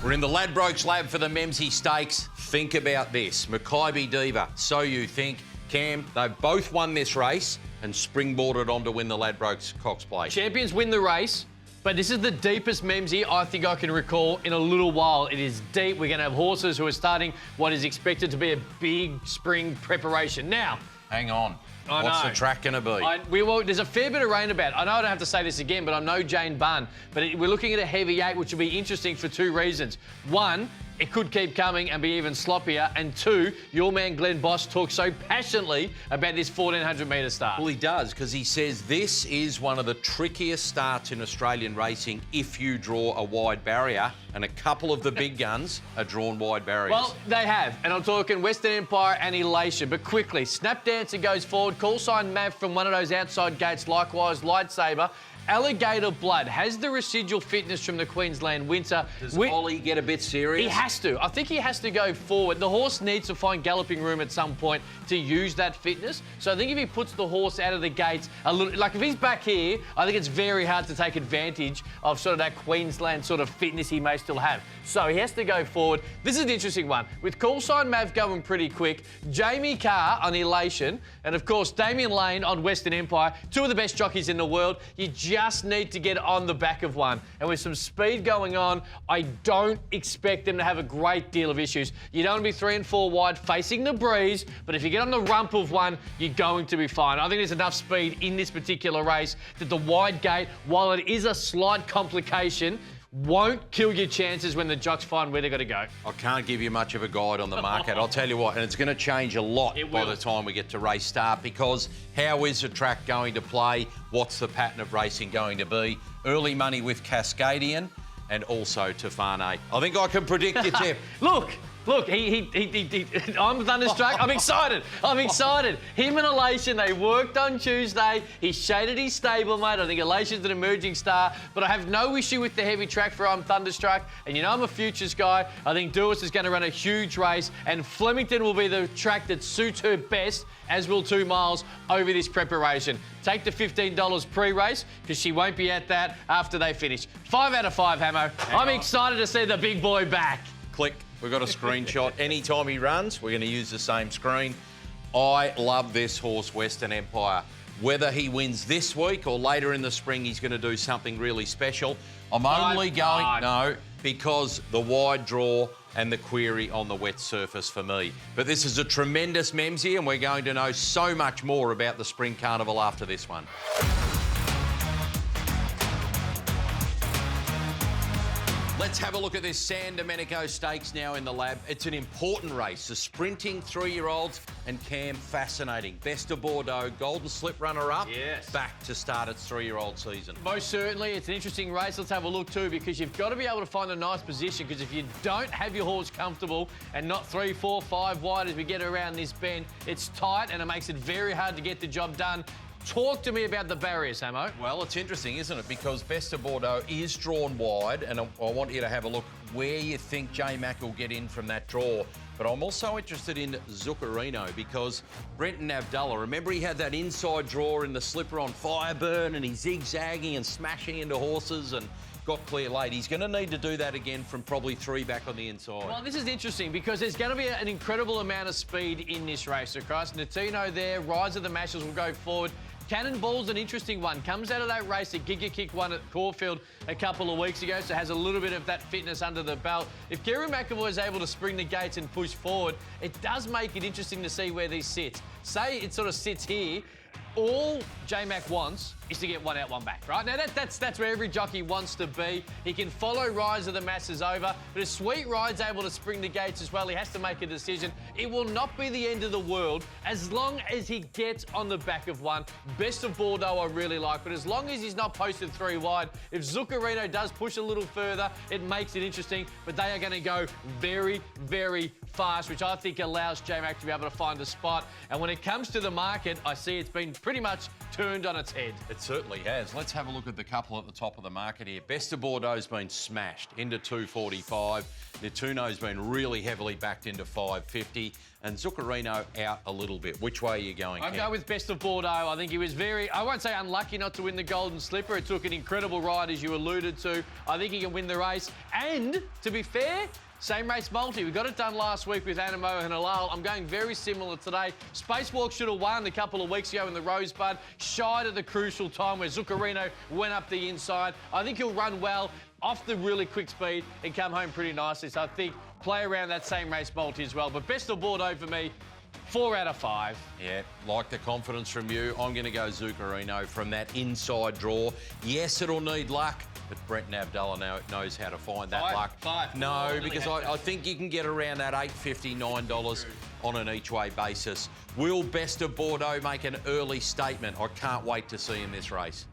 We're in the Ladbrokes Lab for the Memsie Stakes. Think about this. Makybe Diva, So You Think. Cam, they've both won this race and springboarded on to win the Ladbrokes Cox Plate. Champions win the race, but this is the deepest Memsie I think I can recall in a little while. It is deep. We're going to have horses who are starting what is expected to be a big spring preparation. Now, hang on. I What's know. the track going to be? There's a fair bit of rain about. I know I don't have to say this again, but I'm no Jane Bunn. But we're looking at a heavy 8, which will be interesting for two reasons. One, it could keep coming and be even sloppier. And two, your man Glenn Bosch talks so passionately about this 1,400-metre start. Well, he does, because he says this is one of the trickiest starts in Australian racing if you draw a wide barrier, and a couple of the big guns are drawn wide barriers. Well, they have, and I'm talking Western Empire and Elation. But quickly, Snap Dancer goes forward, call sign Mav from one of those outside gates, likewise Lightsaber. Alligator Blood has the residual fitness from the Queensland Winter. Does Ollie get a bit serious? He has to. I think he has to go forward. The horse needs to find galloping room at some point to use that fitness. So I think if he puts the horse out of the gates a little, like if he's back here, I think it's very hard to take advantage of sort of that Queensland sort of fitness he may still have. So he has to go forward. This is an interesting one. With call sign Mav going pretty quick, Jamie Carr on Elation, and of course Damien Lane on Western Empire, two of the best jockeys in the world. You just need to get on the back of one. And with some speed going on, I don't expect them to have a great deal of issues. You don't want to be 3 and 4 wide facing the breeze, but if you get on the rump of one, you're going to be fine. I think there's enough speed in this particular race that the wide gate, while it is a slight complication, won't kill your chances when the jocks find where they've got to go. I can't give you much of a guide on the market. I'll tell you what, and it's going to change a lot by the time we get to race start, because how is the track going to play? What's the pattern of racing going to be? Early money with Cascadian and also Tofane. I think I can predict your tip. Look, I'm thunderstruck. I'm excited. Him and Elation, they worked on Tuesday. He shaded his stablemate. I think Elation's an emerging star, but I have no issue with the heavy track for I'm thunderstruck. And you know I'm a futures guy. I think Dewis is going to run a huge race, and Flemington will be the track that suits her best, as will 2 miles over this preparation. Take the $15 pre-race, because she won't be at that after they finish. 5 out of 5, Hamo. I'm excited to see the big boy back. Click. We've got a screenshot. Anytime he runs, we're going to use the same screen. I love this horse, Western Empire. Whether he wins this week or later in the spring, he's going to do something really special. I'm only going... No, because the wide draw and the query on the wet surface for me. But this is a tremendous Memsie, and we're going to know so much more about the Spring Carnival after this one. Let's have a look at this San Domenico Stakes now in the lab. It's an important race. The sprinting 3-year-olds and Cam, fascinating. Best of Bordeaux, Golden Slip runner-up. Yes. Back to start its 3-year-old season. Most certainly. It's an interesting race. Let's have a look too, because you've got to be able to find a nice position, because if you don't have your horse comfortable and not 3, 4, 5 wide as we get around this bend, it's tight and it makes it very hard to get the job done. Talk to me about the barriers, Hamo. Well, it's interesting, isn't it? Because Best of Bordeaux is drawn wide, and I want you to have a look where you think J-Mac will get in from that draw. But I'm also interested in Zuccarino, because Brenton Avdulla, remember he had that inside draw in the slipper on Fireburn, and he's zigzagging and smashing into horses and got clear late. He's going to need to do that again from probably 3 back on the inside. Well, this is interesting, because there's going to be an incredible amount of speed in this race, across. Natino there, Rise of the Mashers will go forward. Cannonball's an interesting one. Comes out of that race at Giga Kick one at Caulfield a couple of weeks ago, so has a little bit of that fitness under the belt. If Gary McAvoy is able to spring the gates and push forward, it does make it interesting to see where these sits. Say it sort of sits here. All J-Mac wants is to get one out, one back, right? Now, that's where every jockey wants to be. He can follow Rise of the Masses over, but if Sweet Ride's able to spring the gates as well, he has to make a decision. It will not be the end of the world as long as he gets on the back of one. Best of Bordeaux I really like, but as long as he's not posted 3 wide, if Zuccarino does push a little further, it makes it interesting, but they are going to go very, very fast, which I think allows J-Mac to be able to find a spot. And when it comes to the market, I see it's been pretty much turned on its head. It certainly has. Let's have a look at the couple at the top of the market here. Best of Bordeaux's been smashed into 245. Nettuno's been really heavily backed into 550. And Zuccarino out a little bit. Which way are you going, I'll Cam? go with Best of Bordeaux. I think he was I won't say unlucky not to win the Golden Slipper. It took an incredible ride, as you alluded to. I think he can win the race. And, to be fair, same race multi. We got it done last week with Animo and Halal. I'm going very similar today. Spacewalk should have won a couple of weeks ago in the Rosebud. Shied at the crucial time where Zuccarino went up the inside. I think he'll run well off the really quick speed and come home pretty nicely. So I think play around that same race multi as well. But Best of Bordeaux for me, 4 out of 5. Yeah, like the confidence from you. I'm going to go Zuccarino from that inside draw. Yes, it'll need luck, but Brent Abdullah knows how to find that luck. No, because I think you can get around that $8.50, $9 on an each-way basis. Will Best of Bordeaux make an early statement? I can't wait to see in this race.